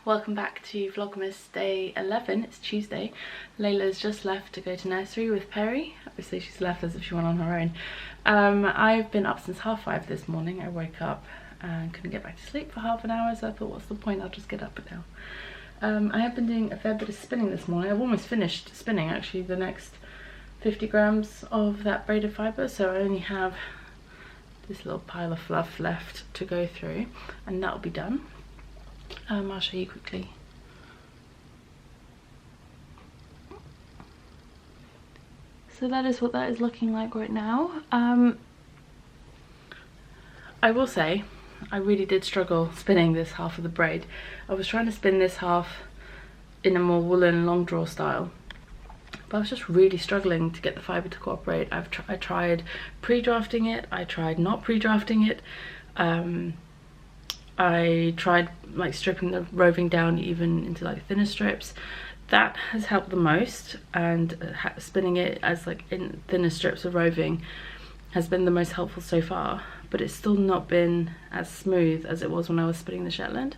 Welcome back to Vlogmas day 11. It's Tuesday. Layla's just left to go to nursery with Perry. Obviously she's left as if she went on her own. I've been up since 5:30 this morning. I woke up and couldn't get back to sleep for half an hour, so I thought, what's the point, I'll just get up now. I have been doing a fair bit of spinning this morning. I've almost finished spinning actually the next 50 grams of that braided fibre, so I only have this little pile of fluff left to go through and that'll be done. I'll show you quickly. So that is what that is looking like right now. I will say I really did struggle spinning this half of the braid. I was trying to spin this half in a more woolen long draw style, but I was just really struggling to get the fibre to cooperate. I tried pre-drafting it, I tried not pre-drafting it, I tried like stripping the roving down even into like thinner strips. That has helped the most, and spinning it as like in thinner strips of roving has been the most helpful so far, but it's still not been as smooth as it was when I was spinning the Shetland.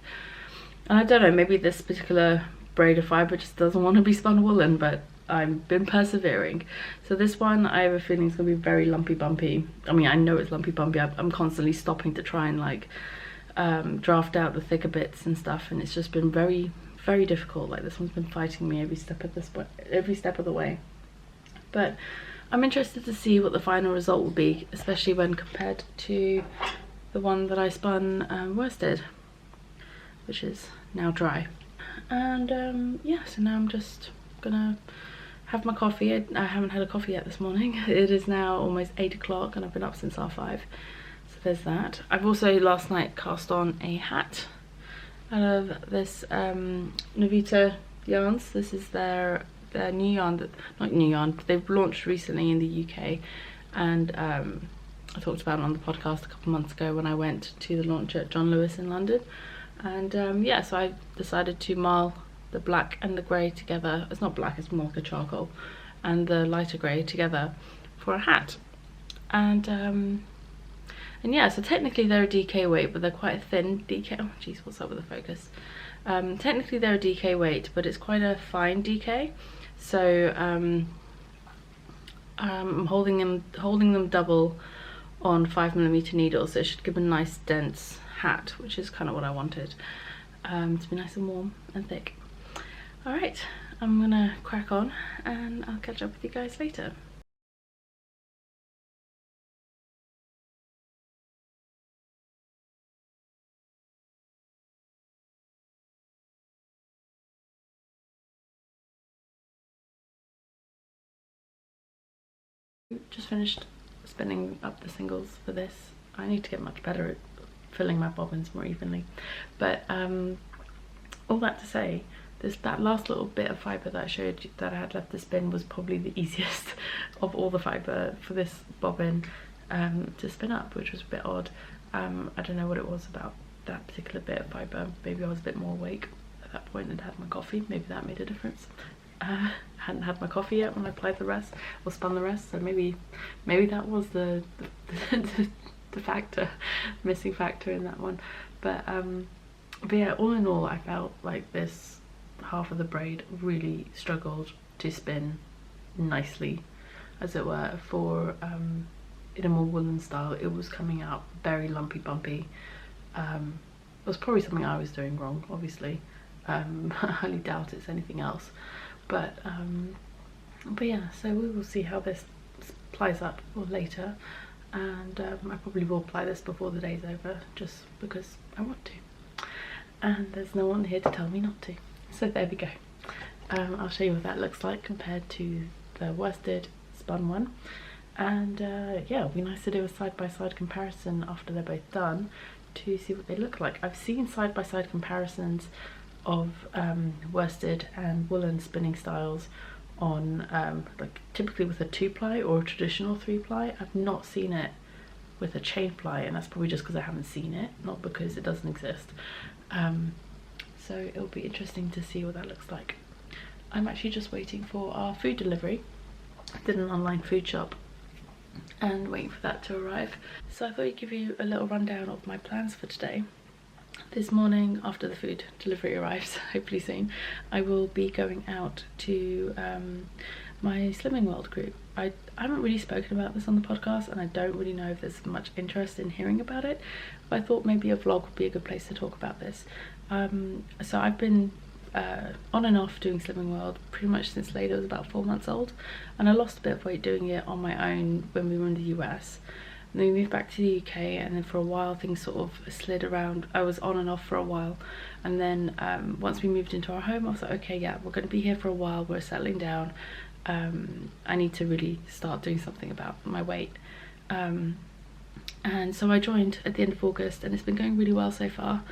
And I don't know, maybe this particular braid of fibre just doesn't want to be spun woolen, but I've been persevering. So this one I have a feeling is going to be very lumpy bumpy. I mean, I know it's lumpy bumpy. I'm constantly stopping to try and like draft out the thicker bits and stuff, and it's just been very difficult. Like this one's been fighting me every step of the way. But I'm interested to see what the final result will be, especially when compared to the one that I spun worsted, which is now dry. And yeah, so now I'm just gonna have my coffee. I haven't had a coffee yet this morning. It is now almost 8 o'clock and I've been up since 5:30. So there's that. I've also last night cast on a hat out of this Novita yarns. This is their new yarn, not new yarn, but they've launched recently in the UK, and I talked about it on the podcast a couple months ago when I went to the launch at John Lewis in London. And yeah, so I decided to marl the black and the grey together. It's not black, it's more like a charcoal, and the lighter grey together for a hat. And yeah, so technically they're a DK weight, but they're quite a thin DK. Oh jeez, what's up with the focus? Technically they're a DK weight, but it's quite a fine DK. So I'm holding them double on 5mm needles, so it should give a nice dense hat, which is kind of what I wanted, to be nice and warm and thick. All right, I'm gonna crack on and I'll catch up with you guys later. Just finished spinning up the singles for this. I need to get much better at filling my bobbins more evenly, but all that to say, that last little bit of fibre that I showed you that I had left to spin was probably the easiest of all the fibre for this bobbin to spin up, which was a bit odd. I don't know what it was about that particular bit of fibre. Maybe I was a bit more awake at that point and had my coffee. Maybe that made a difference. Hadn't had my coffee yet when I applied the rest or spun the rest, so maybe that was the missing factor in that one. But yeah, all in all, I felt like this half of the braid really struggled to spin nicely, as it were, for in a more woolen style. It was coming out very lumpy bumpy. It was probably something I was doing wrong, obviously. I highly doubt it's anything else, but yeah, so we will see how this plies up later, and I probably will apply this before the day's over, just because I want to, and there's no one here to tell me not to. So there we go. I'll show you what that looks like compared to the worsted spun one, and yeah, it'll be nice to do a side-by-side comparison after they're both done to see what they look like. I've seen side-by-side comparisons of worsted and woolen spinning styles on like typically with a 2-ply or a traditional 3-ply. I've not seen it with a chain ply, and that's probably just because I haven't seen it, not because it doesn't exist. So it'll be interesting to see what that looks like. I'm actually just waiting for our food delivery. I did an online food shop and waiting for that to arrive. So I thought I'd give you a little rundown of my plans for today. this morning, after the food delivery arrives, hopefully soon, I will be going out to my Slimming World group. I haven't really spoken about this on the podcast, and I don't really know if there's much interest in hearing about it, but I thought maybe a vlog would be a good place to talk about this. So I've been on and off doing Slimming World pretty much since Layla was about 4 months old, and I lost a bit of weight doing it on my own when we were in the US. And then we moved back to the UK, and then for a while things sort of slid around. I was on and off for a while, and then once we moved into our home, I was like, okay, yeah, we're going to be here for a while, we're settling down. I need to really start doing something about my weight. And so I joined at the end of August, and it's been going really well so far.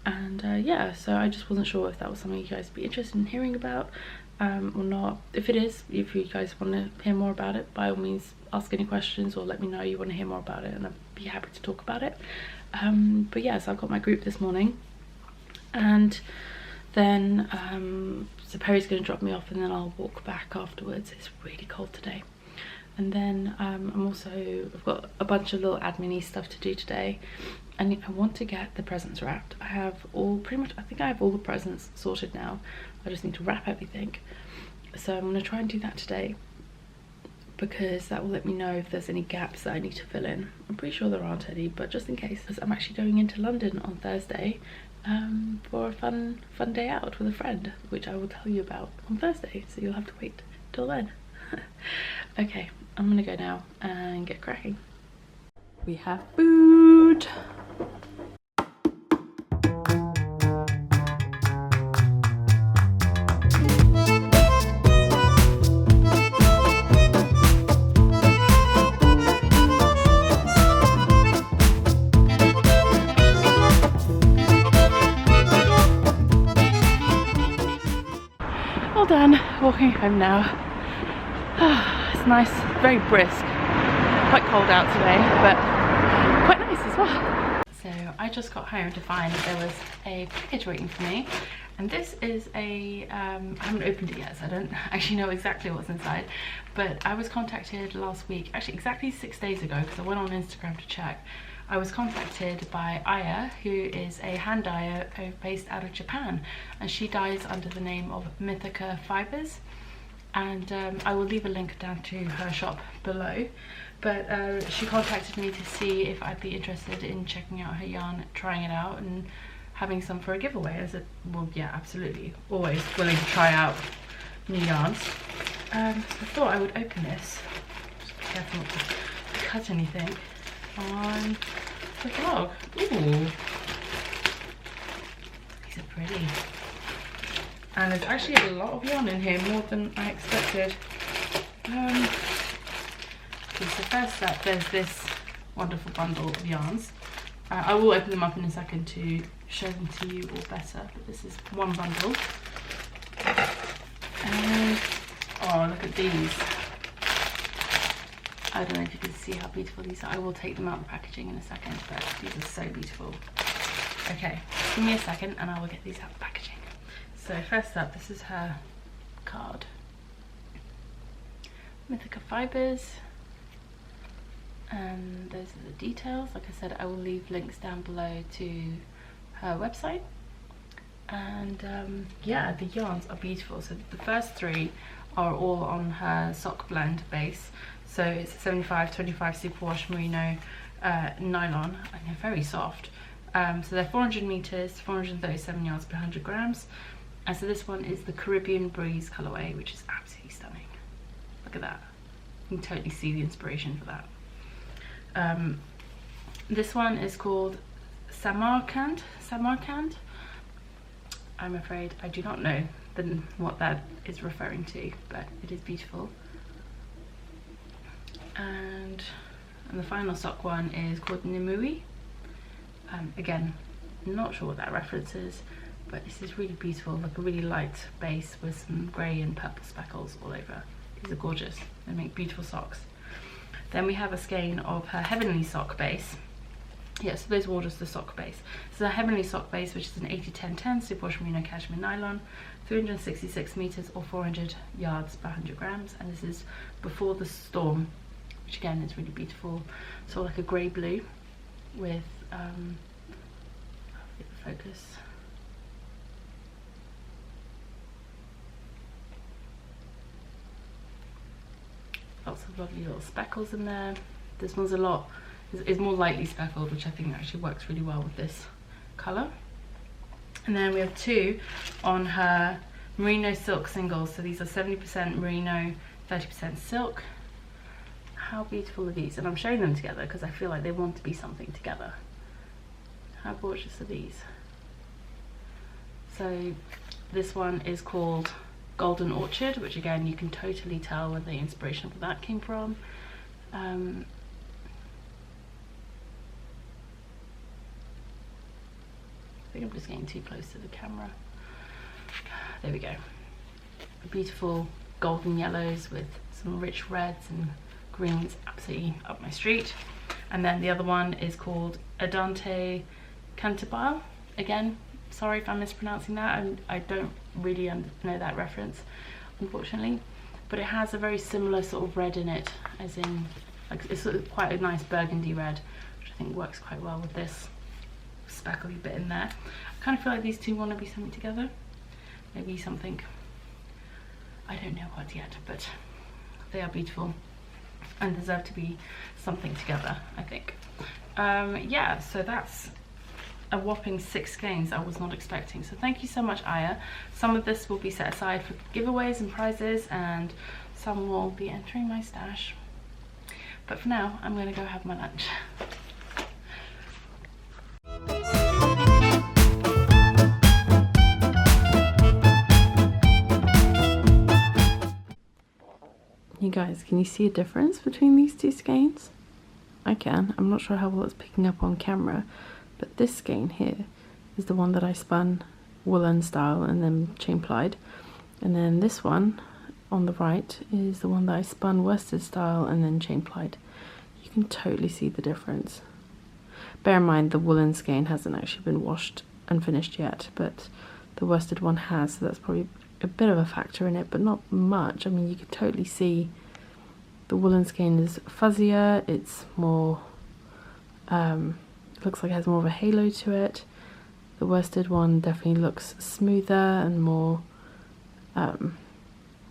And yeah, so I just wasn't sure if that was something you guys would be interested in hearing about or not. If it is, if you guys want to hear more about it, by all means ask any questions or let me know you want to hear more about it, and I'd be happy to talk about it. But yeah, so I've got my group this morning, and then so Perry's going to drop me off, and then I'll walk back afterwards. It's really cold today. And then I've got a bunch of little admin-y stuff to do today. And I want to get the presents wrapped. I have I think I have all the presents sorted now. I just need to wrap everything. So I'm going to try and do that today, because that will let me know if there's any gaps that I need to fill in. I'm pretty sure there aren't any, but just in case, because I'm actually going into London on Thursday for a fun day out with a friend, which I will tell you about on Thursday, so you'll have to wait till then. Okay, I'm gonna go now and get cracking. We have food. All done, walking home now. It's nice, very brisk, quite cold out today, but quite nice as well. So I just got home to find that there was a package waiting for me, and this is I haven't opened it yet, so I don't actually know exactly what's inside, but I was contacted last week, actually exactly 6 days ago, because I went on Instagram to check. I was contacted by Aya, who is a hand dyer based out of Japan, and she dyes under the name of Mythica Fibers. And I will leave a link down to her shop below, but she contacted me to see if I'd be interested in checking out her yarn, trying it out, and having some for a giveaway. I said, well, yeah, absolutely, always willing to try out new yarns. So I thought I would open this, just be careful not to cut anything on the vlog. Ooh, these are pretty. And there's actually a lot of yarn in here, more than I expected. Okay, so first up, there's this wonderful bundle of yarns. I will open them up in a second to show them to you all better, but this is one bundle. And, oh, look at these. I don't know if you can see how beautiful these are. I will take them out of the packaging in a second, but these are so beautiful. Okay, give me a second and I will get these out of the packaging. So first up, this is her card. Mythica Fibers, and those are the details. Like I said, I will leave links down below to her website. And yeah, the yarns are beautiful. So the first three are all on her sock blend base. So it's 75-25 superwash merino nylon, and they're very soft. So they're 400 meters, 437 yards per 100 grams. And so this one is the Caribbean Breeze colorway, which is absolutely stunning. Look at that. You can totally see the inspiration for that. This one is called Samarkand. I'm afraid I do not know what that is referring to, but it is beautiful. And the final sock one is called Nimui. Again, not sure what that reference is, but this is really beautiful, like a really light base with some grey and purple speckles all over. These are gorgeous, they make beautiful socks. Then we have a skein of her Heavenly sock base. Yeah, so those are all just the sock base. So the Heavenly sock base, which is an 80-10-10 superwash merino cashmere nylon, 366 meters or 400 yards per 100 grams, and this is Before the Storm, which again is really beautiful. So like a grey blue with focus. Lots of lovely little speckles in there. This one's is more lightly speckled, which I think actually works really well with this colour. And then we have 2 on her merino silk singles. So these are 70% merino, 30% silk. How beautiful are these? And I'm showing them together because I feel like they want to be something together. How gorgeous are these? So this one is called Golden Orchard, which again you can totally tell where the inspiration for that came from. I think I'm just getting too close to the camera. There we go. Beautiful golden yellows with some rich reds and greens, absolutely up my street. And then the other one is called Adante Cantabile. Again, sorry if I'm mispronouncing that. I don't really know that reference, unfortunately. But it has a very similar sort of red in it, as in, like, it's sort of quite a nice burgundy red, which I think works quite well with this speckly bit in there. I kind of feel like these two want to be something together. Maybe something, I don't know what yet, but they are beautiful and deserve to be something together, I think. Yeah, so that's a whopping 6 skeins I was not expecting. So thank you so much, Aya. Some of this will be set aside for giveaways and prizes, and some will be entering my stash. But for now, I'm going to go have my lunch. You guys, can you see a difference between these 2 skeins? I can. I'm not sure how well it's picking up on camera, but this skein here is the one that I spun woolen style and then chain plied, and then this one on the right is the one that I spun worsted style and then chain plied. You can totally see the difference. Bear in mind the woolen skein hasn't actually been washed and finished yet, but the worsted one has, so that's probably a bit of a factor in it, but not much. I mean, you can totally see the woolen skein is fuzzier, it's more, looks like it has more of a halo to it. The worsted one definitely looks smoother and more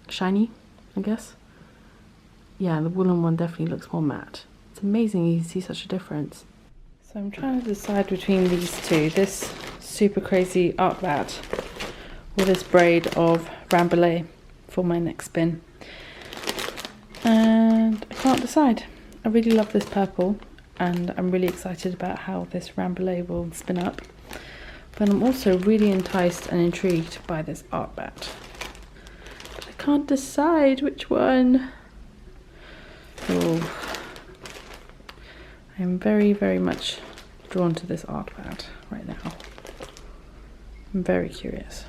shiny, I guess. Yeah, the woolen one definitely looks more matte. It's amazing you can see such a difference. So I'm trying to decide between these two, this super crazy art bat or this braid of rambouillet for my next spin. And I can't decide. I really love this purple and I'm really excited about how this rambouillet will spin up. But I'm also really enticed and intrigued by this art bat. But I can't decide which one. Oh, I'm very, very much drawn to this art bat right now. I'm very curious.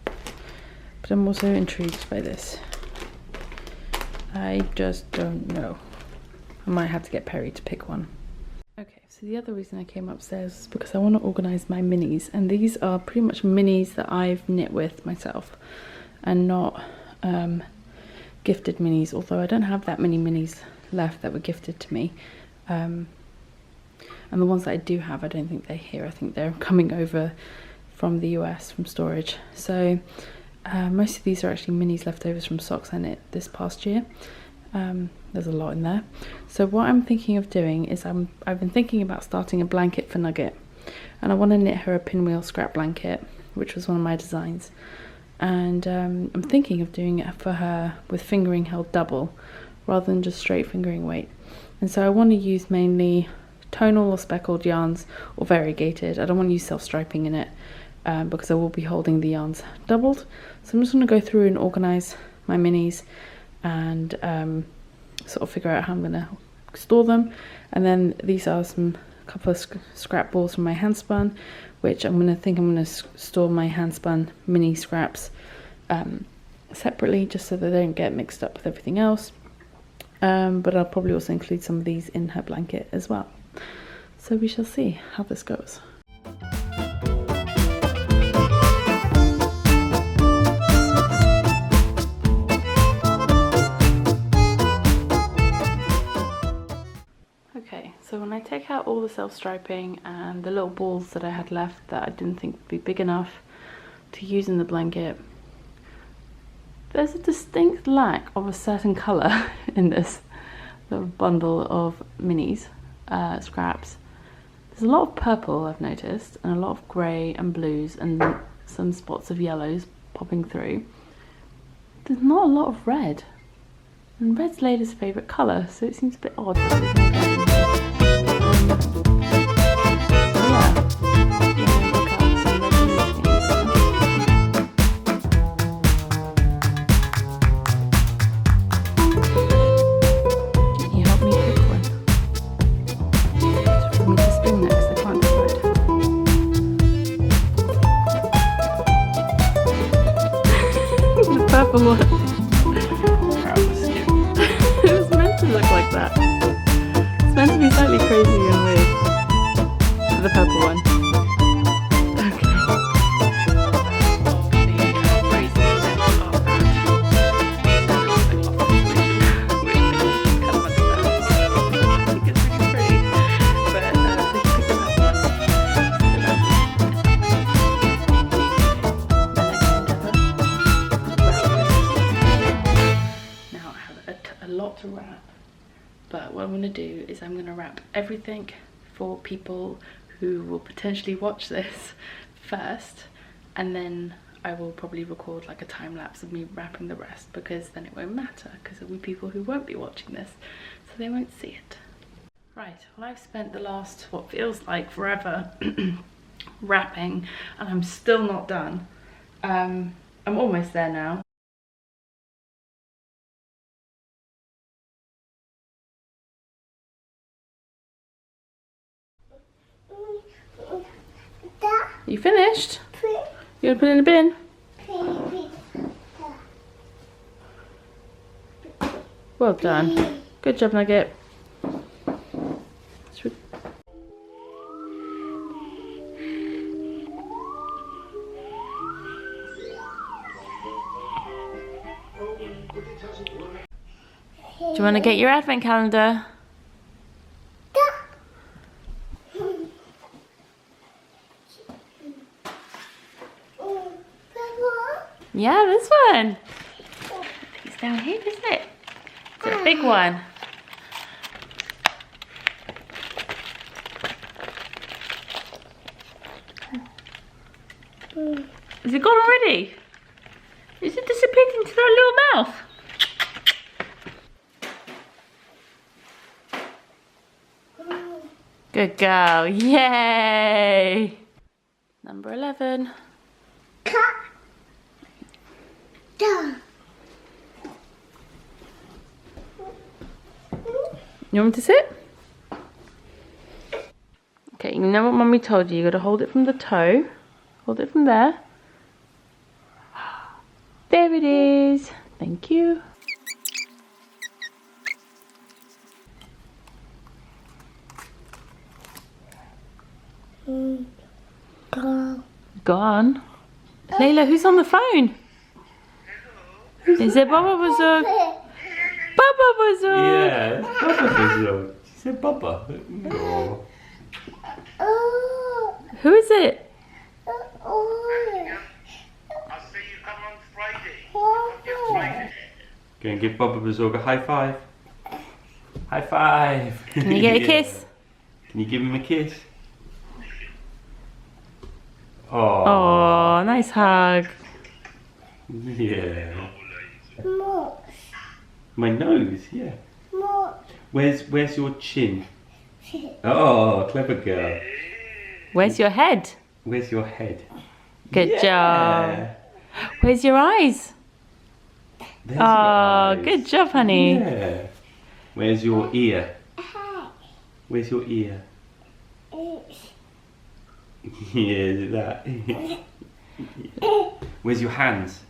But I'm also intrigued by this. I just don't know. I might have to get Perry to pick one. Okay, so the other reason I came upstairs is because I want to organise my minis, and these are pretty much minis that I've knit with myself and not gifted minis, although I don't have that many minis left that were gifted to me. And the ones that I do have, I don't think they're here. I think they're coming over from the US from storage. So most of these are actually minis leftovers from socks I knit this past year. There's a lot in there. So what I'm thinking of doing is I've been thinking about starting a blanket for Nugget, and I want to knit her a pinwheel scrap blanket, which was one of my designs. And I'm thinking of doing it for her with fingering held double rather than just straight fingering weight. And so I want to use mainly tonal or speckled yarns or variegated. I don't want to use self-striping in it because I will be holding the yarns doubled. So I'm just going to go through and organise my minis and sort of figure out how I'm going to store them. And then these are a couple of scrap balls from my hand spun, which I'm going to store my hand spun mini scraps separately, just so that they don't get mixed up with everything else. But I'll probably also include some of these in her blanket as well. So we shall see how this goes. Okay, so when I take out all the self-striping and the little balls that I had left that I didn't think would be big enough to use in the blanket, there's a distinct lack of a certain colour in this little bundle of minis, scraps. There's a lot of purple, I've noticed, and a lot of grey and blues and some spots of yellows popping through. There's not a lot of red. And red's Layla's favourite colour, so it seems a bit odd that there's no red in here. Can you help me pick one? It's for me to spin next, I can't decide. The purple one. Look like that. It's meant to be slightly crazy and weird. The purple one. Now I have a lot to wrap. But what I'm going to do is I'm going to wrap everything for people who will potentially watch this first, and then I will probably record like a time lapse of me wrapping the rest, because then it won't matter, because there'll be people who won't be watching this, so they won't see it. Right, well, I've spent the last, what feels like forever, wrapping, and I'm still not done. I'm almost there now. You finished? You want to put it in the bin? Well done. Good job, Nugget. Do you want to get your advent calendar? Yeah, this one. It's down here, isn't it? It's a big one. Is it gone already? Is it disappeared into that little mouth? Good girl. Yay! Number 11. You want me to sit? Okay, you know what Mummy told you? You gotta hold it from the toe. Hold it from there. There it is. Thank you. Gone. Layla, who's on the phone? Is it Baba Bazook? Baba Bazook! Yeah, it's Baba Bazook. She said Baba. No. Who is it? I'll see you come on Friday. Go and give Baba Bazook a high five. High five. Can you get a kiss? Can you give him a kiss? Oh, nice hug. Yeah. My nose, yeah. Where's your chin? Oh, clever girl. Where's your head? Where's your head? Good job. Where's your eyes? There's your eyes. Good job, honey. Yeah. Where's your ear? Where's your ear? Yeah, is it that? Where's your hands?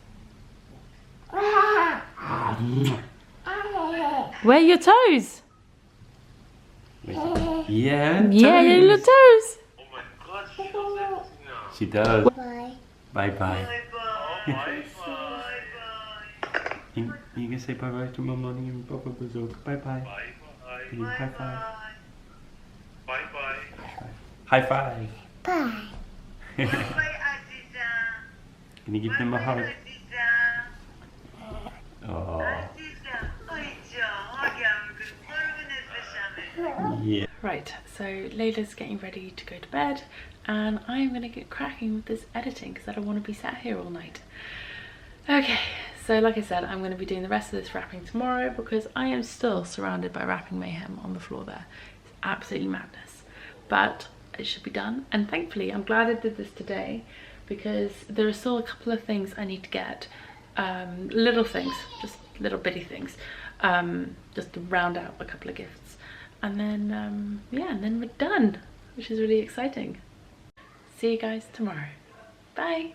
Where are your toes? Yeah, toes. Yeah, your little toes. Oh my God, she does everything now. She does. Bye. Bye bye. Bye bye. You can say bye bye to Mum and Baba Bazook. Bye bye. Bye bye. Can you high five? Bye High five. Bye. Bye, Aziza. Can you give them a hug? Aziza. Oh, Aziza. Oi, Joe. yeah. Right, so Layla's getting ready to go to bed and I'm gonna get cracking with this editing because I don't want to be sat here all night. Okay, so like I said, I'm going to be doing the rest of this wrapping tomorrow because I am still surrounded by wrapping mayhem on the floor there. It's absolutely madness, but it should be done. And thankfully, I'm glad I did this today because there are still a couple of things I need to get. Little things, just little bitty things, just to round out a couple of gifts. And then, yeah, and then we're done, which is really exciting. See you guys tomorrow. Bye.